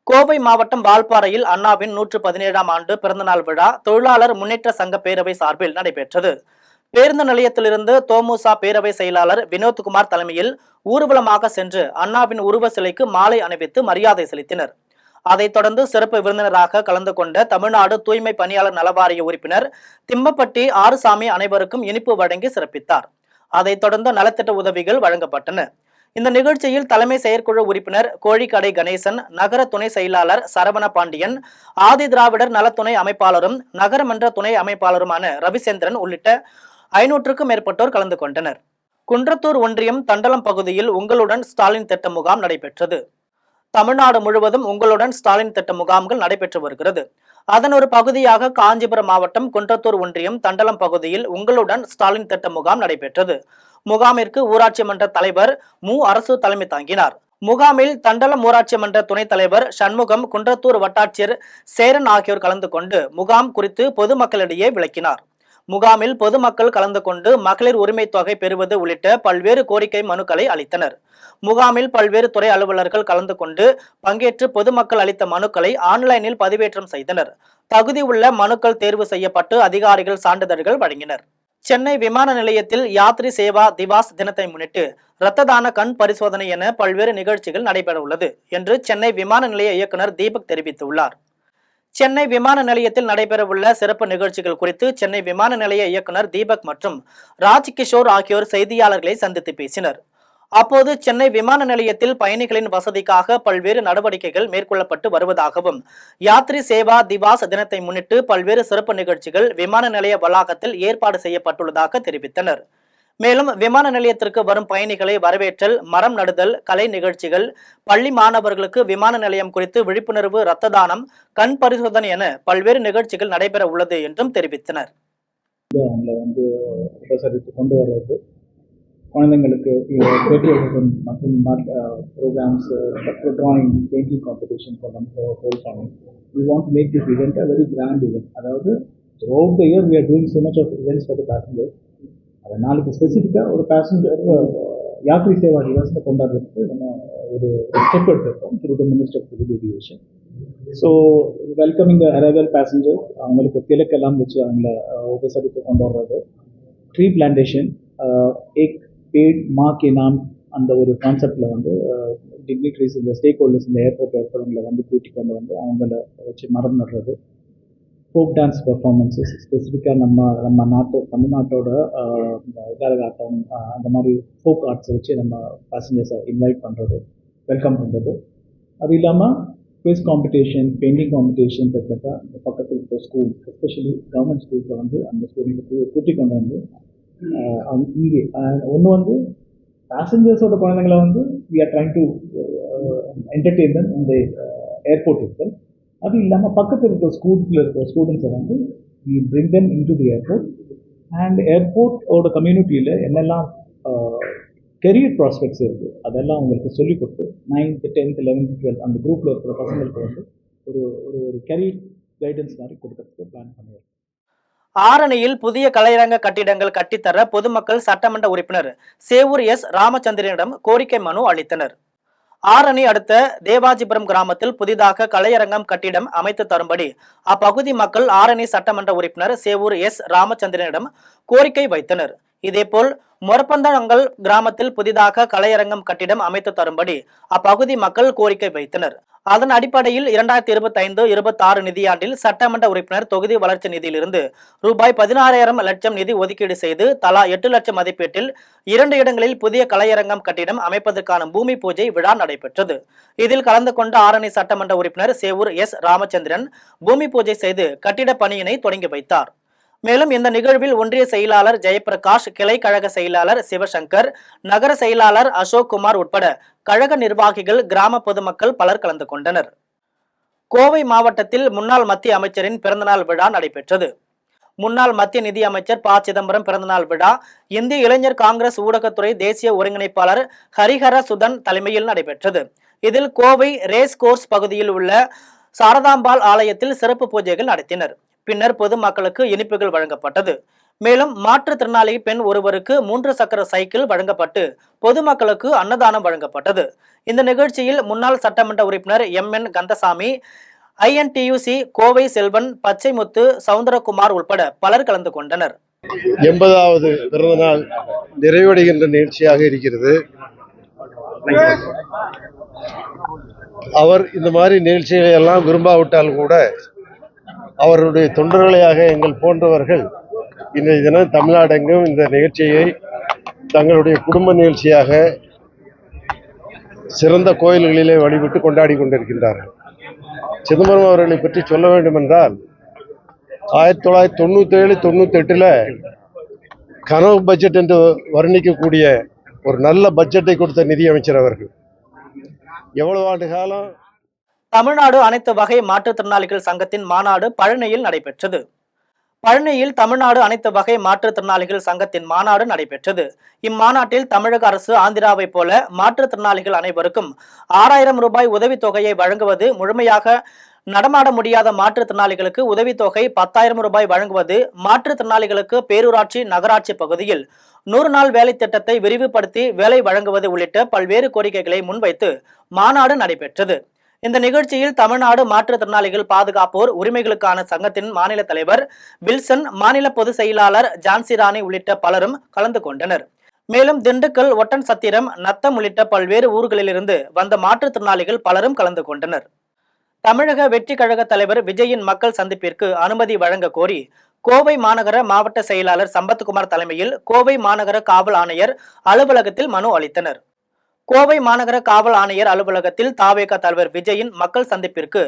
கோவை மாவட்டம் வால்பாறையில் அண்ணாவின் 117ஆம் ஆண்டு பிறந்தநாள் விழா தொழிலாளர் முன்னேற்ற சங்க பேரவை சார்பில் நடைபெற்றது. பேருந்து நிலையத்திலிருந்து தோமுசா பேரவை செயலாளர் வினோத்குமார் தலைமையில் ஊர்வலமாக சென்று அண்ணாவின் உருவ சிலைக்கு மாலை அணிவித்து மரியாதை செலுத்தினர். அதைத் தொடர்ந்து சிறப்பு விருந்தினராக கலந்து கொண்ட தமிழ்நாடு தூய்மை பணியாளர் நலவாரிய உறுப்பினர் திம்மப்பட்டி ஆறுசாமி அனைவருக்கும் இனிப்பு வழங்கி சிறப்பித்தார். அதைத் தொடர்ந்து நலத்திட்ட உதவிகள் வழங்கப்பட்டன. இந்த நிகழ்ச்சியில் தலைமை செயற்குழு உறுப்பினர் கோழிக்கடை கணேசன், நகர துணை செயலாளர் சரவண பாண்டியன், ஆதி திராவிடர் நலத்துணை அமைப்பாளரும் நகரமன்ற துணை அமைப்பாளருமான ரவிச்சந்திரன் உள்ளிட்ட 500க்கும் மேற்பட்டோர் கலந்து கொண்டனர். குன்றத்தூர் ஒன்றியம் தண்டலம் பகுதியில் உங்களுடன் ஸ்டாலின் திட்ட முகாம் நடைபெற்றது. தமிழ்நாடு முழுவதும் உங்களுடன் ஸ்டாலின் திட்ட முகாம்கள் நடைபெற்று வருகிறது. அதன் ஒரு பகுதியாக காஞ்சிபுரம் மாவட்டம் குன்றத்தூர் ஒன்றியம் தண்டலம் பகுதியில் உங்களுடன் ஸ்டாலின் திட்ட முகாம் நடைபெற்றது. முகாமிற்கு ஊராட்சி மன்ற தலைவர் மு. அரசு தலைமை தாங்கினார். முகாமில் தண்டலம் ஊராட்சி மன்ற துணைத் தலைவர் சண்முகம், குன்றத்தூர் வட்டாட்சியர் சேரன் ஆகியோர் கலந்து கொண்டு முகாம் குறித்து பொதுமக்களிடையே விளக்கினார். முகாமில் பொதுமக்கள் கலந்து கொண்டு மகளிர் உரிமை தொகை பெறுவது உள்ளிட்ட பல்வேறு கோரிக்கை மனுக்களை அளித்தனர். முகாமில் பல்வேறு துறை அலுவலர்கள் கலந்து கொண்டு பங்கேற்று பொதுமக்கள் அளித்த மனுக்களை ஆன்லைனில் பதிவேற்றம் செய்தனர். தகுதி உள்ள மனுக்கள் தேர்வு செய்யப்பட்டு அதிகாரிகள் சான்றிதழ்கள் வழங்கினர். சென்னை விமான நிலையத்தில் யாத்ரி சேவா திவாஸ் தினத்தை முன்னிட்டு இரத்த தான கண் பரிசோதனை என பல்வேறு நிகழ்ச்சிகள் நடைபெற உள்ளது என்று சென்னை விமான நிலைய இயக்குனர் தீபக் தெரிவித்துள்ளார். சென்னை விமான நிலையத்தில் நடைபெறவுள்ள சிறப்பு நிகழ்ச்சிகள் குறித்து சென்னை விமான நிலைய இயக்குனர் தீபக் மற்றும் ராஜ்கிஷோர் ஆகியோர் செய்தியாளர்களை சந்தித்து பேசினர். அப்போது சென்னை விமான நிலையத்தில் பயணிகளின் வசதிக்காக பல்வேறு நடவடிக்கைகள் மேற்கொள்ளப்பட்டு வருவதாகவும் யாத்ரி சேவா திவாஸ் தினத்தை முன்னிட்டு பல்வேறு சிறப்பு நிகழ்ச்சிகள் விமான நிலைய வளாகத்தில் ஏற்பாடு செய்யப்பட்டுள்ளதாக தெரிவித்தனர். மேலும் விமான நிலையத்திற்கு வரும் பயணிகளை வரவேற்றல், மரம் நடுதல், கலை நிகழ்ச்சிகள், பள்ளி மாணவர்களுக்கு விமான நிலையம் குறித்து விழிப்புணர்வு, இரத்த தானம், கண் பரிசோதனை என பல்வேறு நிகழ்ச்சிகள் நடைபெற உள்ளது என்றும் தெரிவித்தனர். குழந்தைங்களுக்கு பெரியவர்கள் மற்றும் programs, drawing, painting competition hold பண்ணி we want to make this event a very grand event. அதாவது throughout the year we are doing so much of events for the passengers. அது நாளைக்கு ஸ்பெசிஃபிக்காக ஒரு பேசஞ்சர் யாத்ரி சேவா திவாஸில் கொண்டாடுறதுக்கு நம்ம ஒரு ஸ்டெப் எடுத்திருக்கோம் through the Minister of Civil Aviation. So welcoming the arrival passengers, அவங்களுக்கு திலக்கெல்லாம் வச்சு அவங்கள உபசரித்து கொண்டாடுறது, ட்ரீ பிளான்டேஷன், ஏக் பேட் மா கே நாம் அந்த ஒரு கான்செப்டில் வந்து டிக்னிட்ரிஸ், இந்த ஸ்டேக் ஹோல்டர்ஸ், இந்த ஏர்போர்ட் இருக்கிறவங்களை வந்து கூட்டிக் கொண்டு வந்து அவங்கள வச்சு மரம் நடுறது, ஃபோக் டான்ஸ் பர்ஃபார்மன்ஸஸ், ஸ்பெசிஃபிக்காக நம்ம தமிழ்நாட்டோட கரகாட்டம், அந்த மாதிரி ஃபோக் ஆர்ட்ஸை வச்சு நம்ம பேசஞ்சர்ஸை இன்வைட் பண்ணுறது, வெல்கம் பண்ணுறது. அது இல்லாமல் quiz competition, painting competitions etcetera. இந்த பக்கத்தில் இருக்கிற ஸ்கூல், எஸ்பெஷலி கவர்மெண்ட் ஸ்கூல்ஸில் வந்து அந்த ஸ்டூடெண்ட்ஸுக்கு கூட்டிக் கொண்டு வந்து இங்கே ஒன்று வந்து பேசஞ்சர்ஸோட குழந்தைங்களை வந்து we are trying to entertain them in the airport itself. அது இல்லாமல் பக்கத்தில் இருக்கிற ஸ்கூல்ஸில் இருக்கிற ஸ்டூடெண்ட்ஸை வந்து we bring them into the airport and ஏர்போர்ட்டோட கம்யூனிட்டியில் என்னெல்லாம் கெரியர் ப்ராஸ்பெக்ட்ஸ் இருக்குது, அதெல்லாம் அவங்களுக்கு சொல்லிக் கொடுத்து 9th 10th 11th 12th அந்த குரூப்பில் இருக்கிற பசங்களுக்கு வந்து ஒரு ஒரு ஒரு கெரியர் கைடன்ஸ் மாதிரி கொடுக்கறதுக்கு பிளான் பண்ணியிருக்கோம். ஆரணியில் புதிய கலையரங்க கட்டிடங்கள் கட்டித்தர பொதுமக்கள் சட்டமன்ற உறுப்பினர் சேவூர் எஸ் ராமச்சந்திரனிடம் கோரிக்கை மனு அளித்தனர். ஆரணி அடுத்த தேவாஜிபுரம் கிராமத்தில் புதிதாக கலையரங்கம் கட்டிடம் அமைத்து தரும்படி அப்பகுதி மக்கள் ஆரணி சட்டமன்ற உறுப்பினர் சேவூர் எஸ் ராமச்சந்திரனிடம் கோரிக்கை வைத்தனர். இதேபோல் மொரப்பந்தங்கள் கிராமத்தில் புதிதாக கலையரங்கம் கட்டிடம் அமைத்து தரும்படி அப்பகுதி மக்கள் கோரிக்கை வைத்தனர். அதன் அடிப்படையில் 2025-26 நிதியாண்டில் சட்டமன்ற உறுப்பினர் தொகுதி வளர்ச்சி நிதியிலிருந்து ரூபாய் 16,000 லட்சம் நிதி ஒதுக்கீடு செய்து தலா 8 லட்சம் மதிப்பீட்டில் 2 இடங்களில் புதிய கலையரங்கம் கட்டிடம் அமைப்பதற்கான பூமி பூஜை விழா நடைபெற்றது. இதில் கலந்து கொண்ட ஆரணி சட்டமன்ற உறுப்பினர் சேவூர் எஸ் ராமச்சந்திரன் பூமி பூஜை செய்து கட்டிட பணியினை தொடங்கி வைத்தார். மேலும் இந்த நிகழ்வில் ஒன்றிய செயலாளர் ஜெயபிரகாஷ், கிளை கழக செயலாளர் சிவசங்கர், நகர செயலாளர் அசோக் குமார் உட்பட கழக நிர்வாகிகள், கிராம பொதுமக்கள் பலர் கலந்து கொண்டனர். கோவை மாவட்டத்தில் முன்னாள் மத்திய அமைச்சரின் பிறந்தநாள் விழா நடைபெற்றது. முன்னாள் மத்திய நிதி அமைச்சர் ப. சிதம்பரம் பிறந்தநாள் விழா இந்திய இளைஞர் காங்கிரஸ் ஊடகத்துறை தேசிய ஒருங்கிணைப்பாளர் ஹரிஹர சுதன் தலைமையில் நடைபெற்றது. இதில் கோவை ரேஸ் கோர்ஸ் பகுதியில் உள்ள சாரதாம்பாள் ஆலயத்தில் சிறப்பு பூஜைகள் நடத்தினர். பின்னர் பொதுமக்களுக்கு இனிப்புகள் வழங்கப்பட்டது. மேலும் மாற்றுத்திறனாளி பெண் ஒருவருக்கு 3 சக்கர சைக்கிள் வழங்கப்பட்டு பொதுமக்களுக்கு அன்னதானம் வழங்கப்பட்டது. இந்த நிகழ்ச்சியில் முன்னாள் சட்டமன்ற உறுப்பினர் MN கந்தசாமி, INTUC கோவை செல்வன், பச்சைமுத்து, சவுந்தரகுமார் உட்பட பலர் கலந்து கொண்டனர். 80வது பிறந்தநாள் நிறைவடைகின்ற நிகழ்ச்சியாக இருக்கிறது. அவர் இந்த மாதிரி நிகழ்ச்சிகளை எல்லாம் விரும்பாவிட்டால் கூட அவருடைய தொண்டர்களையாக எங்கள் போன்றவர்கள் இன்றைய தினம் தமிழ்நாடெங்கும் இந்த நிகழ்ச்சியை தங்களுடைய குடும்ப நிகழ்ச்சியாக சிறந்த கோயில்களிலே வழிபட்டு கொண்டாடி கொண்டிருக்கின்றார்கள். சிதம்பரம் அவர்களை பற்றி சொல்ல வேண்டும் என்றால் 1997-98 கனவு பட்ஜெட் என்று வர்ணிக்கக்கூடிய ஒரு நல்ல பட்ஜெட்டை கொடுத்த நிதி அமைச்சர் அவர்கள். எவ்வளவு ஆண்டு காலம் தமிழ்நாடு அனைத்து வகை மாற்றுத்திறனாளிகள் சங்கத்தின் மாநாடு பழனியில் நடைபெற்றது. பழனியில் தமிழ்நாடு அனைத்து வகை மாற்றுத்திறனாளிகள் சங்கத்தின் மாநாடு நடைபெற்றது. இம்மாநாட்டில் தமிழக அரசு ஆந்திராவை போல மாற்றுத்திறனாளிகள் அனைவருக்கும் 6,000 ரூபாய் உதவித்தொகையை வழங்குவது, முழுமையாக நடமாட முடியாத மாற்றுத்திறனாளிகளுக்கு உதவித்தொகை 10,000 ரூபாய் வழங்குவது, மாற்றுத்திறனாளிகளுக்கு பேரூராட்சி நகராட்சி பகுதியில் 100 நாள் வேலை திட்டத்தை விரிவுபடுத்தி வேலை வழங்குவது உள்ளிட்ட பல்வேறு கோரிக்கைகளை முன்வைத்து மாநாடு நடைபெற்றது. இந்த நிகழ்ச்சியில் தமிழ்நாடு மாற்றுத்திறனாளிகள் பாதுகாப்போர் உரிமைகளுக்கான சங்கத்தின் மாநில தலைவர் வில்சன், மாநில பொதுச் செயலாளர் ஜான்சிராணி உள்ளிட்ட பலரும் கலந்து கொண்டனர். மேலும் திண்டுக்கல், ஒட்டன் சத்திரம், நத்தம் உள்ளிட்ட பல்வேறு ஊர்களிலிருந்து வந்த மாற்றுத்திறனாளிகள் பலரும் கலந்து கொண்டனர். தமிழக வெற்றி கழக தலைவர் விஜயின் மக்கள் சந்திப்பிற்கு அனுமதி வழங்க கோரி கோவை மாநகர மாவட்ட செயலாளர் சம்பத்குமார் தலைமையில் கோவை மாநகர காவல் ஆணையர் அலுவலகத்தில் மனு அளித்தனர். கோவை மாநகர காவல் ஆணையர் அலுவலகத்தில் தாவேக தலைவர் விஜயின் மக்கள் சந்திப்பிற்கு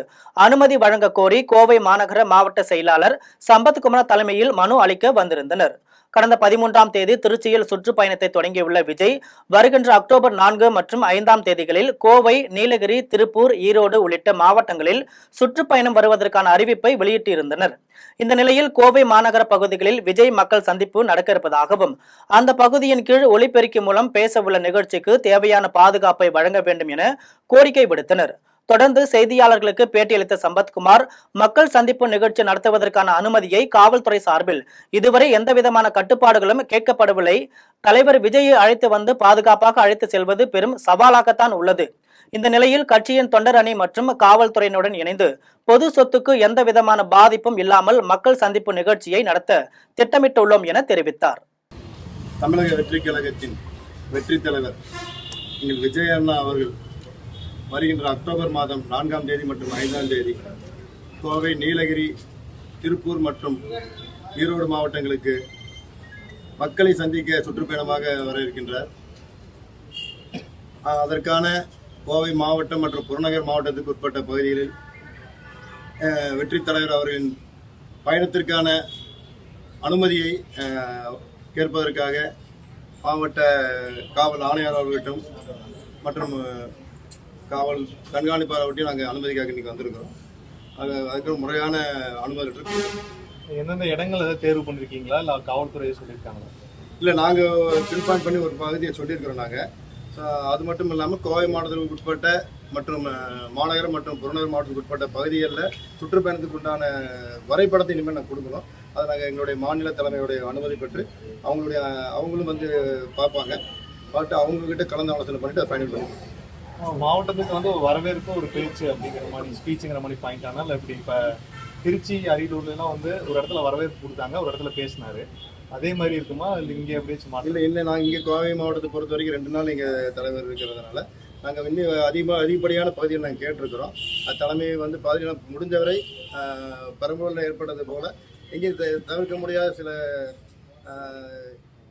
அனுமதி வழங்க கோரி கோவை மாநகர மாவட்ட செயலாளர் சம்பத்குமார் தலைமையில் மனு அளிக்க வந்திருந்தனர். கடந்த 13ஆம் தேதி திருச்சியில் சுற்றுப்பயணத்தை தொடங்கியுள்ள விஜய் வருகின்ற அக்டோபர் 4 மற்றும் 5ஆம் தேதிகளில் கோவை, நீலகிரி, திருப்பூர், ஈரோடு உள்ளிட்ட மாவட்டங்களில் சுற்றுப்பயணம் வருவதற்கான அறிவிப்பை வெளியிட்டிருந்தனர். இந்த நிலையில் கோவை மாநகர பகுதிகளில் விஜய் மக்கள் சந்திப்பு நடக்க இருப்பதாகவும் அந்த பகுதியின் கீழ் ஒலிபெருக்கி மூலம் பேச உள்ள நிகழ்ச்சிக்கு தேவையான பாதுகாப்பை வழங்க வேண்டும் என கோரிக்கை விடுத்தனர். தொடர்ந்து செய்தியாளர்களுக்கு பேட்டியளித்த சம்பத்குமார், மக்கள் சந்திப்பு நிகழ்ச்சி நடத்துவதற்கான அனுமதியை காவல்துறை சார்பில் இதுவரை எந்தவிதமான கட்டுப்பாடுகளும் கேட்கப்படவில்லை. தலைவர் விஜயை அழைத்து வந்து பாதுகாப்பாக அழைத்து செல்வது பெரும் சவாலாகத்தான் உள்ளது. இந்த நிலையில் கட்சியின் தொண்டர் அணி மற்றும் காவல்துறையினுடன் இணைந்து பொது சொத்துக்கு எந்த விதமான பாதிப்பும் இல்லாமல் மக்கள் சந்திப்பு நிகழ்ச்சியை நடத்த திட்டமிட்டுள்ளோம் என தெரிவித்தார். தமிழக வெற்றி கழகத்தின் வெற்றி தலைவர் எங்கள் விஜய் அண்ணா அவர்கள் வருகின்ற அக்டோபர் மாதம் 4ஆம் தேதி மற்றும் 5ஆம் தேதி கோவை, நீலகிரி, திருப்பூர் மற்றும் ஈரோடு மாவட்டங்களுக்கு மக்களை சந்திக்க சுற்றுப்பயணமாக வர இருக்கின்றார். அதற்கான கோவை மாவட்டம் மற்றும் புறநகர் மாவட்டத்துக்கு உட்பட்ட பகுதிகளில் வெற்றி தலைவர் அவர்களின் பயணத்திற்கான அனுமதியை கேட்பதற்காக மாவட்ட காவல் ஆணையர் அவர்களிடம் மற்றும் காவல் கண்காணிப்பாளர்கிட்டையும் நாங்கள் அனுமதிக்காக இன்றைக்கி வந்திருக்கிறோம். அதுக்கு முறையான அனுமதி இருக்கு. எந்தெந்த இடங்கள் எதாவது தேர்வு பண்ணியிருக்கீங்களா இல்லை காவல்துறையை சொல்லியிருக்காங்களா? இல்லை நாங்கள் பின்பாயிண்ட் பண்ணி ஒரு பகுதியை சொல்லியிருக்கிறோம் நாங்கள். அது மட்டும் இல்லாமல் கோவை மாவட்டத்துக்கு உட்பட்ட மற்றும் மாநகரம் மற்றும் புறநகர் மாவட்டத்துக்கு உட்பட்ட பகுதிகளில் சுற்றுப்பயணத்துக்கு உண்டான வரைபடத்தை இனிமேல் நாங்கள் கொடுக்கணும். அதை நாங்கள் எங்களுடைய மாநில தலைமையுடைய அனுமதி பெற்று அவங்களும் வந்து பார்ப்பாங்க. பார்த்து அவங்கக்கிட்ட கலந்து ஆலோசனை பண்ணிட்டு அதை ஃபைனல் பண்ணுவோம். மாவட்டத்துக்கு வந்து ஒரு வரவேற்பு ஒரு பேச்சு அப்படிங்கிற மாதிரி ஸ்பீச்சுங்கிற மாதிரி பாயிண்ட் ஆனால் இப்படி இப்போ திருச்சி அரியலூர்லாம் வந்து ஒரு இடத்துல வரவேற்பு கொடுத்தாங்க, ஒரு இடத்துல பேசினாரு. அதே மாதிரி இருக்குமா இல்லை இங்கே எப்படியாச்சும் இல்லை நாங்கள் இங்கே கோவை மாவட்டத்தை பொறுத்த வரைக்கும் 2 நாள் இங்கே தலைவர் இருக்கிறதுனால நாங்கள் இன்னும் அதிகப்படியான பகுதியில் நாங்கள் கேட்டிருக்கிறோம். அது தலைமையை வந்து பாதியில் முடிஞ்சவரை பெரம்பலூரில் ஏற்பட்டது போல் எங்கே தவிர்க்க முடியாத சில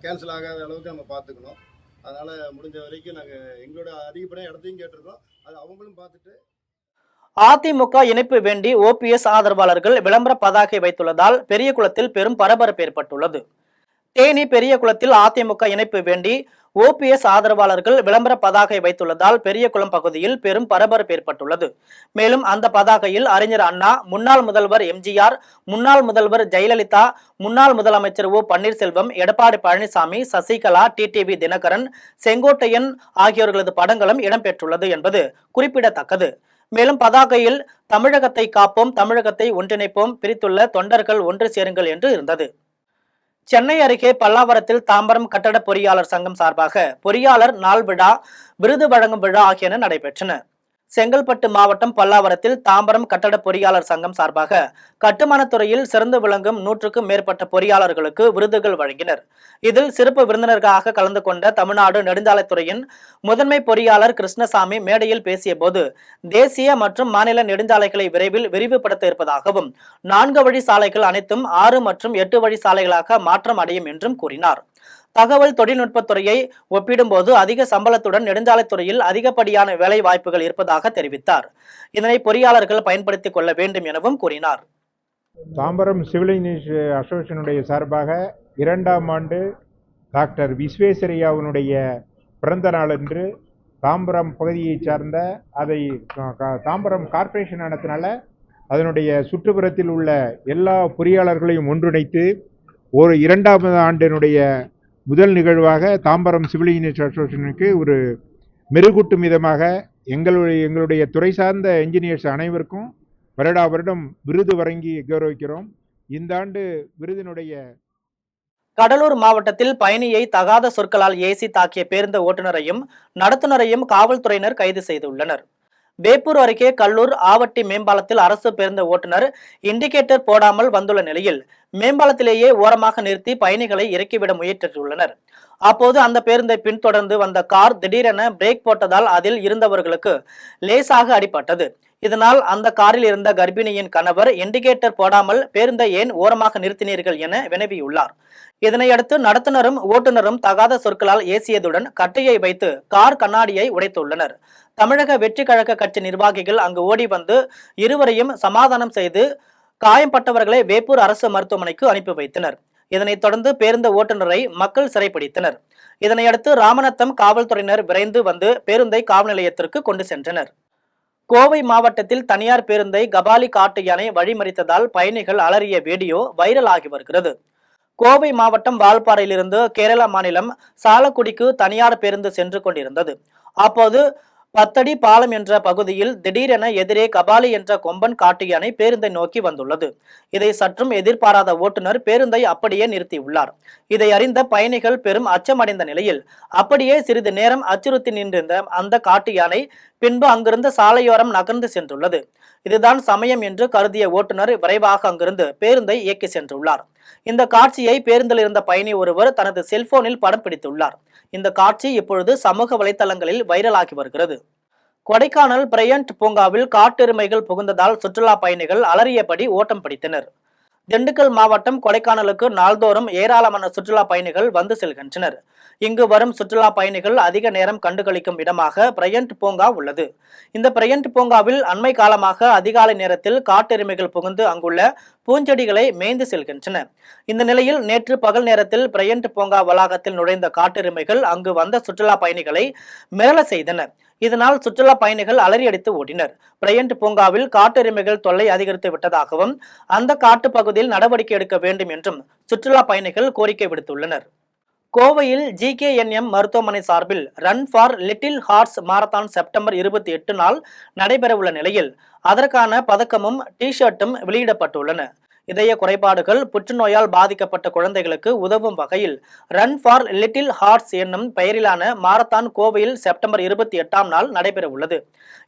கேன்சல் ஆகாத அளவுக்கு நம்ம பார்த்துக்கணும். அதனால் முடிஞ்ச வரைக்கும் நாங்கள் எங்களோட அதிகப்படியான இடத்தையும் கேட்டிருக்கோம். அது அவங்களும் பார்த்துட்டு அதிமுக இணைப்பு வேண்டி ஓபிஎஸ் ஆதரவாளர்கள் விளம்பர பதாகை வைத்துள்ளதால் பெரியகுளத்தில் பெரும் பரபரப்பு ஏற்பட்டுள்ளது. தேனி பெரியகுளத்தில் அதிமுக இணைப்பு வேண்டி ஓபிஎஸ் ஆதரவாளர்கள் விளம்பர பதாகை வைத்துள்ளதால் பெரியகுளம் பகுதியில் பெரும் பரபரப்பு ஏற்பட்டுள்ளது. மேலும் அந்த பதாகையில் அறிஞர் அண்ணா, முன்னாள் முதல்வர் எம்ஜிஆர், முன்னாள் முதல்வர் ஜெயலலிதா, முன்னாள் முதலமைச்சர் ஓ பன்னீர்செல்வம், எடப்பாடி பழனிசாமி, சசிகலா, டிடிவி தினகரன், செங்கோட்டையன் ஆகியோர்களது படங்களும் இடம்பெற்றுள்ளது என்பது குறிப்பிடத்தக்கது. மேலும் பதாகையில் தமிழகத்தை காப்போம், தமிழகத்தை ஒன்றிணைப்போம், பிரித்துள்ள தொண்டர்கள் ஒன்று சேருங்கள் என்று இருந்தது. சென்னை அருகே பல்லாவரத்தில் தாம்பரம் கட்டட பொறியாளர் சங்கம் சார்பாக பொறியாளர் நாள் விழா, விருது வழங்கும் விழா ஆகியன நடைபெற்றன. செங்கல்பட்டு மாவட்டம் பல்லாவரத்தில் தாம்பரம் கட்டட பொறியாளர் சங்கம் சார்பாக கட்டுமானத் துறையில் சிறந்து விளங்கும் 100க்கும் மேற்பட்ட பொறியாளர்களுக்கு விருதுகள் வழங்கினர். இதில் சிறப்பு விருந்தினர்களாக கலந்து கொண்ட தமிழ்நாடு நெடுஞ்சாலைத்துறையின் முதன்மை பொறியாளர் கிருஷ்ணசாமி மேடையில் பேசிய போது, தேசிய மற்றும் மாநில நெடுஞ்சாலைகளை விரைவில் விரிவுபடுத்த இருப்பதாகவும் 4 வழி சாலைகள் அனைத்தும் 6 மற்றும் 8 வழி சாலைகளாக மாற்றம் அடையும் என்றும் கூறினார். தகவல் தொழில்நுட்பத்துறையை ஒப்பிடும்போது அதிக சம்பளத்துடன் நெடுஞ்சாலைத்துறையில் அதிகப்படியான வேலை வாய்ப்புகள் இருப்பதாக தெரிவித்தார். இதனை பொறியாளர்கள் பயன்படுத்திக் கொள்ள வேண்டும் எனவும் கூறினார். தாம்பரம் சிவில் இன்ஜினியர்ஸ் அசோசியேஷனுடைய சார்பாக 2ஆம் ஆண்டு டாக்டர் விஸ்வேஸ்வரய்யாவினுடைய பிறந்த நாளன்று தாம்பரம் பகுதியை சார்ந்த அதை தாம்பரம் கார்ப்பரேஷன் நடத்தினால அதனுடைய சுற்றுப்புறத்தில் உள்ள எல்லா பொறியாளர்களையும் ஒன்றிணைத்து ஒரு 2ஆம் ஆண்டினுடைய முதல் நிகழ்வாக தாம்பரம் சிவில் இன்ஜினியர்ஸ் அசோசியேஷனுக்கு ஒரு மெருகூட்டும் விதமாக எங்களுடைய துறை சார்ந்த என்ஜினியர்ஸ் அனைவருக்கும் வருடம் விருது வழங்கி கௌரவிக்கிறோம். இந்த ஆண்டு விருதினுடைய கடலூர் மாவட்டத்தில் பயணியை தகாத சொற்களால் ஏசி தாக்கிய பேருந்து ஓட்டுநரையும் நடத்துனரையும் காவல்துறையினர் கைது செய்துள்ளனர். வேப்பூர் அருகே கல்லூர் ஆவட்டி மேம்பாலத்தில் அரசு பேருந்து ஓட்டுநர் இண்டிகேட்டர் போடாமல் வந்துள்ள நிலையில் மேம்பாலத்திலேயே ஓரமாக நிறுத்தி பயணிகளை இறக்கிவிட முயற்சித்துள்ளனர். அப்போது அந்த பேருந்தை பின்தொடர்ந்து வந்த கார் திடீரென பிரேக் போட்டதால் அதில் இருந்தவர்களுக்கு லேசாக அடிபட்டது. இதனால் அந்த காரில் இருந்த கர்ப்பிணியின் கணவர் இண்டிகேட்டர் போடாமல் பேருந்தை ஏன் ஓரமாக நிறுத்தினீர்கள் என வினவியுள்ளார். இதனையடுத்து நடத்துனரும் ஓட்டுநரும் தகாத சொற்களால் ஏசியதுடன் கட்டையை வைத்து கார் கண்ணாடியை உடைத்துள்ளனர். தமிழக வெற்றி கழக கட்சி நிர்வாகிகள் அங்கு ஓடி வந்து இருவரையும் சமாதானம் செய்து காயம்பட்டவர்களை வேப்பூர் அரசு மருத்துவமனைக்கு அனுப்பி வைத்தனர். இதனைத் தொடர்ந்து பேருந்து ஓட்டுநரை மக்கள் சிறைப்பிடித்தனர். இதனையடுத்து ராமநத்தம் காவல்துறையினர் விரைந்து வந்து பேருந்தை காவல் நிலையத்திற்கு கொண்டு சென்றனர். கோவை மாவட்டத்தில் தனியார் பேருந்தை கபாலி காட்டு யானை வழிமறித்ததால் பயணிகள் அலறிய வீடியோ வைரல் ஆகி வருகிறது. கோவை மாவட்டம் வால்பாறையிலிருந்து கேரள மாநிலம் சாலக்குடிக்கு தனியார் பேருந்து சென்று கொண்டிருந்தது. அப்போது 10 அடி பாலம் என்ற பகுதியில் திடீரென எதிரே கபாலி என்ற கொம்பன் காட்டு யானை பேருந்தை நோக்கி வந்துள்ளது. இதை சற்றும் எதிர்பாராத ஓட்டுநர் பேருந்தை அப்படியே நிறுத்தியுள்ளார். இதை அறிந்த பயணிகள் பெரும் அச்சமடைந்த நிலையில் அப்படியே சிறிது நேரம் அச்சுறுத்தி நின்றிருந்த அந்த காட்டு யானை பின்பு அங்கிருந்த சாலையோரம் நகர்ந்து சென்றுள்ளது. இதுதான் சமயம் என்று கருதிய ஓட்டுநர் விரைவாக அங்கிருந்து பேருந்தை இயக்கி சென்றுள்ளார். இந்த காட்சியை பேருந்தில் இருந்த பயணி ஒருவர் தனது செல்போனில் படம் பிடித்துள்ளார். இந்த காட்சி இப்பொழுது சமூக வலைதளங்களில் வைரலாகி வருகிறது. கொடைக்கானல் பிரையண்ட் பூங்காவில் காட்டெருமைகள் புகுந்ததால் சுற்றுலா பயணிகள் அலறியபடி ஓட்டம் பிடித்தனர். திண்டுக்கல் மாவட்டம் கொடைக்கானலுக்கு நாள்தோறும் ஏராளமான சுற்றுலா பயணிகள் வந்து செல்கின்றனர். இங்கு வரும் சுற்றுலா பயணிகள் அதிக நேரம் கண்டுகளிக்கும் இடமாக பிரையண்ட் பூங்கா உள்ளது. இந்த பிரையண்ட் பூங்காவில் அண்மை காலமாக அதிகாலை நேரத்தில் காட்டெருமைகள் புகுந்து அங்குள்ள பூஞ்செடிகளை மேய்ந்து செல்கின்றன. இந்த நிலையில் நேற்று பகல் நேரத்தில் பிரையண்ட் பூங்கா வளாகத்தில் நுழைந்த காட்டெருமைகள் அங்கு வந்த சுற்றுலா பயணிகளை மிரள செய்தன. இதனால் சுற்றுலா பயணிகள் அலறியடித்து ஓடினர். பிரையண்ட் பூங்காவில் காட்டெருமைகள் தொல்லை அதிகரித்து விட்டதாகவும் அந்த காட்டு பகுதியில் நடவடிக்கை எடுக்க வேண்டும் என்றும் சுற்றுலா பயணிகள் கோரிக்கை விடுத்துள்ளனர். கோவையில் GKNM மருத்துவமனை சார்பில் run for little hearts marathon September 28 நாள் நடைபெறவுள்ள நிலையில் அதற்கான பதக்கமும் டி-ஷர்ட்டும் வெளியிடப்பட்டுள்ளன. இதய குறைபாடுகள், புற்றுநோயால் பாதிக்கப்பட்ட குழந்தைகளுக்கு உதவும் வகையில் ரன் ஃபார் லிட்டில் ஹார்ட்ஸ் என்னும் பெயரிலான மாரத்தான் கோவையில் செப்டம்பர் 28ஆம் நாள் நடைபெறவுள்ளது.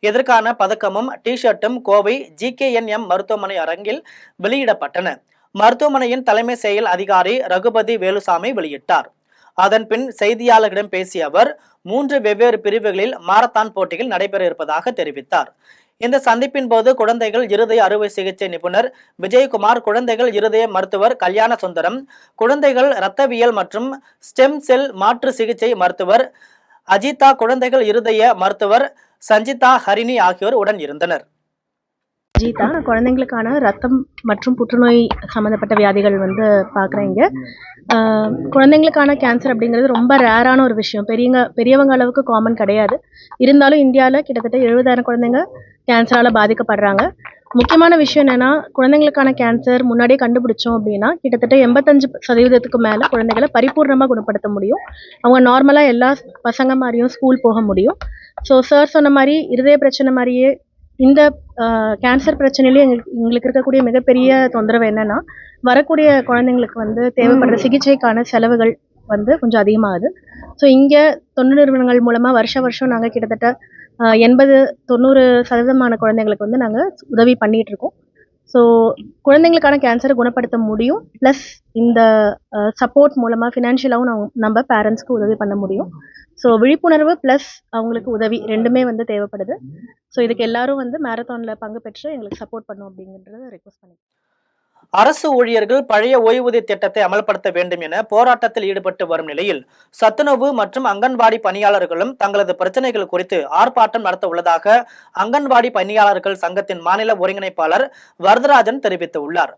இதற்கான பதக்கமும் டி-ஷர்ட்டும் கோவை GKNM மருத்துவமனை அரங்கில் வெளியிடப்பட்டன. மருத்துவமனையின் தலைமை செயல் அதிகாரி ரகுபதி வேலுசாமி வெளியிட்டார். அதன்பின் செய்தியாளர்களிடம் பேசிய அவர் 3 வெவ்வேறு பிரிவுகளில் மாரத்தான் போட்டிகள் நடைபெற இருப்பதாக தெரிவித்தார். இந்த சந்திப்பின் போது குழந்தைகள் இருதய அறுவை சிகிச்சை நிபுணர் விஜயகுமார், குழந்தைகள் இருதய மருத்துவர் கல்யாண சுந்தரம், குழந்தைகள் இரத்தவியல் மற்றும் ஸ்டெம் செல் மாற்று சிகிச்சை மருத்துவர் அஜிதா, குழந்தைகள் இருதய மருத்துவர் சஞ்சிதா ஹரிணி ஆகியோர் உடன் இருந்தனர். அஜிதா, நான் குழந்தைங்களுக்கான ரத்தம் மற்றும் புற்றுநோய் சம்மந்தப்பட்ட வியாதிகள் பார்க்குறேன் இங்கே. குழந்தைங்களுக்கான கேன்சர் அப்படிங்கிறது ரொம்ப ரேரான ஒரு விஷயம். பெரியவங்க அளவுக்கு காமன் கிடையாது. இருந்தாலும் இந்தியாவில் கிட்டத்தட்ட 70,000 குழந்தைங்க கேன்சரால் பாதிக்கப்படுறாங்க. முக்கியமான விஷயம் என்னென்னா, குழந்தைங்களுக்கான கேன்சர் முன்னாடியே கண்டுபிடிச்சோம் அப்படின்னா கிட்டத்தட்ட 85% மேலே குழந்தைகளை பரிபூர்ணமாக குணப்படுத்த முடியும். அவங்க நார்மலாக எல்லா பசங்க மாதிரியும் ஸ்கூல் போக முடியும். ஸோ சார் சொன்ன மாதிரி இருதய பிரச்சனை மாதிரியே இந்த கேன்சர் பிரச்சனையிலேயே எங்களுக்கு இருக்கக்கூடிய மிகப்பெரிய தொந்தரவு என்னென்னா, வரக்கூடிய குழந்தைங்களுக்கு தேவைப்படுற சிகிச்சைக்கான செலவுகள் கொஞ்சம் அதிகமாகுது. ஸோ இங்கே தொண்டு நிறுவனங்கள் மூலமாக வருஷம் நாங்கள் கிட்டத்தட்ட 80-90% குழந்தைங்களுக்கு நாங்கள் உதவி பண்ணிகிட்ருக்கோம். ஸோ குழந்தைங்களுக்கான கேன்சரை குணப்படுத்த முடியும். ப்ளஸ் இந்த சப்போர்ட் மூலமாக ஃபினான்ஷியலாகவும் நம்ம பேரண்ட்ஸ்க்கு உதவி பண்ண முடியும். ஸோ விழிப்புணர்வு ப்ளஸ் அவங்களுக்கு உதவி ரெண்டுமே தேவைப்படுது. ஸோ இதுக்கு எல்லாரும் மேரத்தானில் பங்கு பெற்று எங்களுக்கு சப்போர்ட் பண்ணும் அப்படிங்கிறத ரெக்வஸ்ட் பண்ணி. அரசு ஊழியர்கள் பழைய ஓய்வூதிய திட்டத்தை அமல்படுத்த வேண்டும் என போராட்டத்தில் ஈடுபட்டு வரும் நிலையில் சத்துணவு மற்றும் அங்கன்வாடி பணியாளர்களும் தங்களது பிரச்சனைகள் குறித்து ஆர்ப்பாட்டம் நடத்த உள்ளதாக அங்கன்வாடி பணியாளர்கள் சங்கத்தின் மாநில ஒருங்கிணைப்பாளர் வரதராஜன் தெரிவித்துள்ளார்.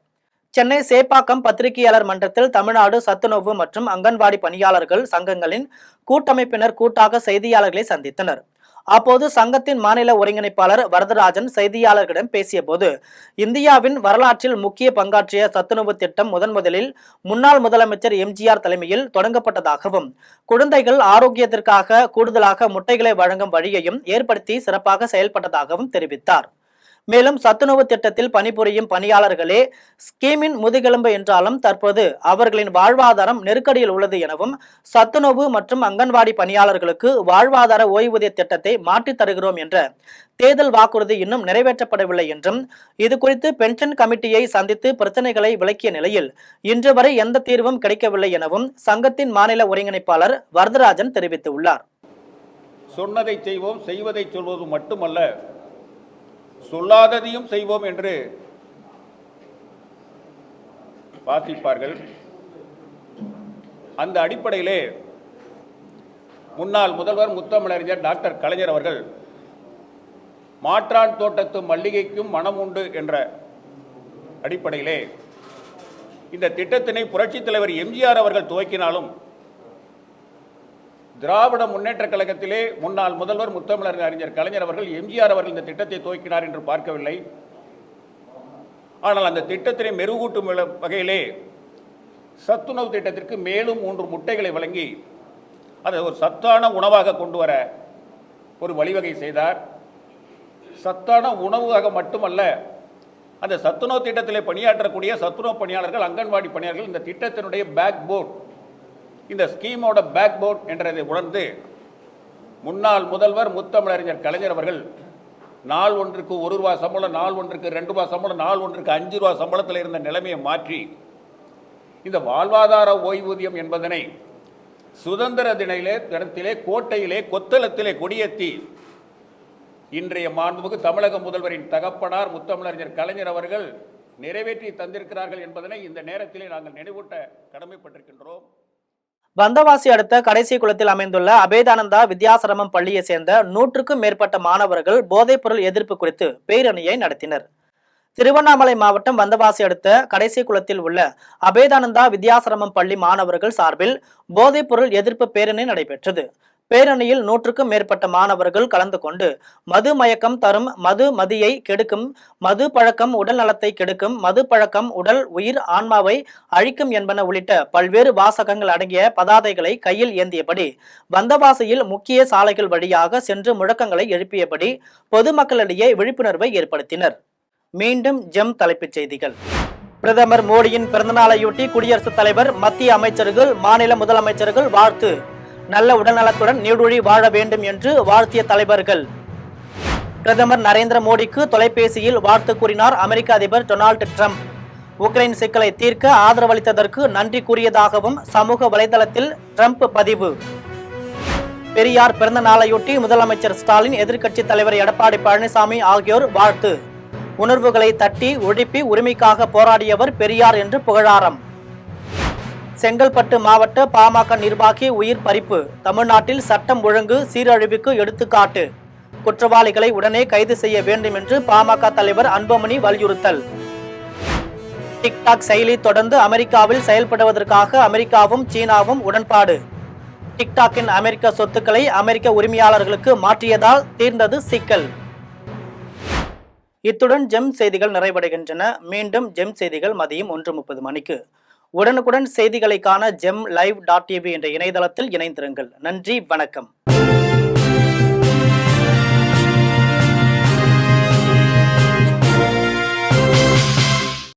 சென்னை சேப்பாக்கம் பத்திரிகையாளர் மன்றத்தில் தமிழ்நாடு சத்துணவு மற்றும் அங்கன்வாடி பணியாளர்கள் சங்கங்களின் கூட்டமைப்பினர் கூட்டாக செய்தியாளர்களை சந்தித்தனர். அப்போது சங்கத்தின் மாநில ஒருங்கிணைப்பாளர் வரதராஜன் செய்தியாளர்களிடம் பேசிய போது, இந்தியாவின் வரலாற்றில் முக்கிய பங்காற்றிய சத்துணவு திட்டம் முதலில் முன்னாள் முதலமைச்சர் எம்ஜிஆர் தலைமையில் தொடங்கப்பட்டதாகவும், குழந்தைகள் ஆரோக்கியத்திற்காக கூடுதலாக முட்டைகளை வழங்கும் வழியையும் ஏற்படுத்தி சிறப்பாக செயல்பட்டதாகவும் தெரிவித்தார். மேலும் சத்துணவு திட்டத்தில் பணிபுரியும் பணியாளர்களே ஸ்கீமின் முதுகெலும்பு என்றாலும் தற்போது அவர்களின் வாழ்வாதாரம் நெருக்கடியில் உள்ளது எனவும், சத்துணவு மற்றும் அங்கன்வாடி பணியாளர்களுக்கு வாழ்வாதார ஓய்வூதிய திட்டத்தை மாற்றித் தருகிறோம் என்ற தேர்தல் வாக்குறுதி இன்னும் நிறைவேற்றப்படவில்லை என்றும், இது குறித்து பென்ஷன் கமிட்டியை சந்தித்து பிரச்சனைகளை விளக்கிய நிலையில் இன்று வரை எந்த தீர்வும் கிடைக்கவில்லை எனவும் சங்கத்தின் மாநில ஒருங்கிணைப்பாளர் வரதராஜன் தெரிவித்துள்ளார். சொன்னதை செய்வோம், செய்வதை சொல்வது மட்டுமல்ல, சொல்லாததையும் செய்வோம் என்று வாசிப்பார்கள். அந்த அடிப்படையிலே முன்னாள் முதல்வர் முத்தமிழறிஞர் டாக்டர் கலைஞர் அவர்கள் மாற்றான் தோட்டத்து மல்லிகைக்கும் மனம் உண்டு என்ற அடிப்படையிலே இந்த திட்டத்தினை புரட்சித் தலைவர் எம்ஜிஆர் அவர்கள் துவக்கினாலும் திராவிட முன்னேற்றக் கழகத்திலே முன்னாள் முதல்வர் முத்தமிழறிஞர் கலைஞர் அவர்கள் எம்ஜிஆர் அவர்கள் இந்த திட்டத்தை துவக்கினார் என்று பார்க்கவில்லை. ஆனால் அந்த திட்டத்தினை மெருகூட்டும் வகையிலே சத்துணவு திட்டத்திற்கு மேலும் 3 முட்டைகளை வழங்கி அதை ஒரு சத்தான உணவாக கொண்டு வர ஒரு வழிவகை செய்தார். சத்தான உணவாக மட்டுமல்ல, அந்த சத்துணவு திட்டத்திலே பணியாற்றக்கூடிய சத்துணவு பணியாளர்கள், அங்கன்வாடி பணியாளர்கள் இந்த திட்டத்தினுடைய பேக் போன், இந்த ஸ்கீமோட பேக் போன் என்றதை உணர்ந்து முன்னாள் முதல்வர் முத்தமிழறிஞர் கலைஞர் அவர்கள் நாள் ஒன்றுக்கு 1 ரூபா சம்பளம், நாள் ஒன்றுக்கு 2 ரூபா சம்பளம், நாள் ஒன்றுக்கு 5 ரூபா சம்பளத்தில் இருந்த நிலைமையை மாற்றி இந்த வாழ்வாதார ஓய்வூதியம் என்பதனை சுதந்திர தினத்திலே கோட்டையிலே கொத்தளத்திலே கொடியேற்றி இன்றைய மாண்புமிகு தமிழக முதல்வரின் தகப்பனார் முத்தமிழறிஞர் கலைஞர் அவர்கள் நிறைவேற்றி தந்திருக்கிறார்கள் என்பதனை இந்த நேரத்திலே நாங்கள் நினைவூட்ட கடமைப்பட்டிருக்கின்றோம். வந்தவாசி அடுத்த கடைசி குளத்தில் அமைந்துள்ள அபேதானந்தா வித்யாசிரமம் பள்ளியை சேர்ந்த 100க்கும் மேற்பட்ட மாணவர்கள் போதைப்பொருள் எதிர்ப்பு குறித்து பேரணியை நடத்தினர். திருவண்ணாமலை மாவட்டம் வந்தவாசி அடுத்த கடைசி குளத்தில் உள்ள அபேதானந்தா வித்யாசிரமம் பள்ளி மாணவர்கள் சார்பில் போதைப்பொருள் எதிர்ப்பு பேரணி நடைபெற்றது. பேரணியில் 100க்கும் மேற்பட்ட மாணவர்கள் கலந்து கொண்டு மது மயக்கம் தரும், மது மதியை கெடுக்கும், மது பழக்கம் உடல் நலத்தை கெடுக்கும், மது பழக்கம் உடல் உயிர் ஆன்மாவை அழிக்கும் என்பன உள்ளிட்ட பல்வேறு வாசகங்கள் அடங்கிய பதாதைகளை கையில் ஏந்தியபடி வந்தவாசியில் முக்கிய சாலைகள் வழியாக சென்று முழக்கங்களை எழுப்பியபடி பொதுமக்களிடையே விழிப்புணர்வை ஏற்படுத்தினர். மீண்டும் ஜெம் தலைப்புச் செய்திகள். பிரதமர் மோடியின் பிறந்தநாளையொட்டி குடியரசுத் தலைவர், மத்திய அமைச்சர்கள், மாநில முதலமைச்சர்கள் வாழ்த்து. நல்ல உடல்நலத்துடன் நீடூழி வாழ வேண்டும் என்று வாழ்த்திய தலைவர்கள். பிரதமர் நரேந்திர மோடிக்கு தொலைபேசியில் வாழ்த்து கூறினார் அமெரிக்க அதிபர் டொனால்டு ட்ரம்ப். உக்ரைன் சிக்கலை தீர்க்க ஆதரவளித்ததற்கு நன்றி கூறியதாகவும் சமூக வலைதளத்தில் ட்ரம்ப் பதிவு. பெரியார் பிறந்த நாளையொட்டி முதலமைச்சர் ஸ்டாலின், எதிர்க்கட்சி தலைவர் எடப்பாடி பழனிசாமி ஆகியோர் வாழ்த்து. உணர்வுகளை தட்டி ஒழிப்பி உரிமைக்காக போராடியவர் பெரியார் என்று புகழாரம். செங்கல்பட்டு மாவட்ட பாமக நிர்வாகி உயிர் பறிப்பு. தமிழ்நாட்டில் சட்டம் ஒழுங்கு சீரழிவுக்கு எடுத்துக்காட்டு. குற்றவாளிகளை உடனே கைது செய்ய வேண்டும் என்று பாமக தலைவர் அன்புமணி வலியுறுத்தல். டிக்டாக் செயலி தொடர்ந்து அமெரிக்காவில் செயல்படுவதற்காக அமெரிக்காவும் சீனாவும் உடன்பாடு. டிக்டாக்கின் அமெரிக்க சொத்துக்களை அமெரிக்க உரிமையாளர்களுக்கு மாற்றியதால் தீர்ந்தது சிக்கல். இத்துடன் ஜெம் செய்திகள் நிறைவடைகின்றன. மீண்டும் ஜெம் செய்திகள் மதியம் 1:30 மணிக்கு. உடனுக்குடன் செய்திகளை காண GemLive.tv என்ற இணையதளத்தில் இணைந்திருங்கள். நன்றி, வணக்கம்.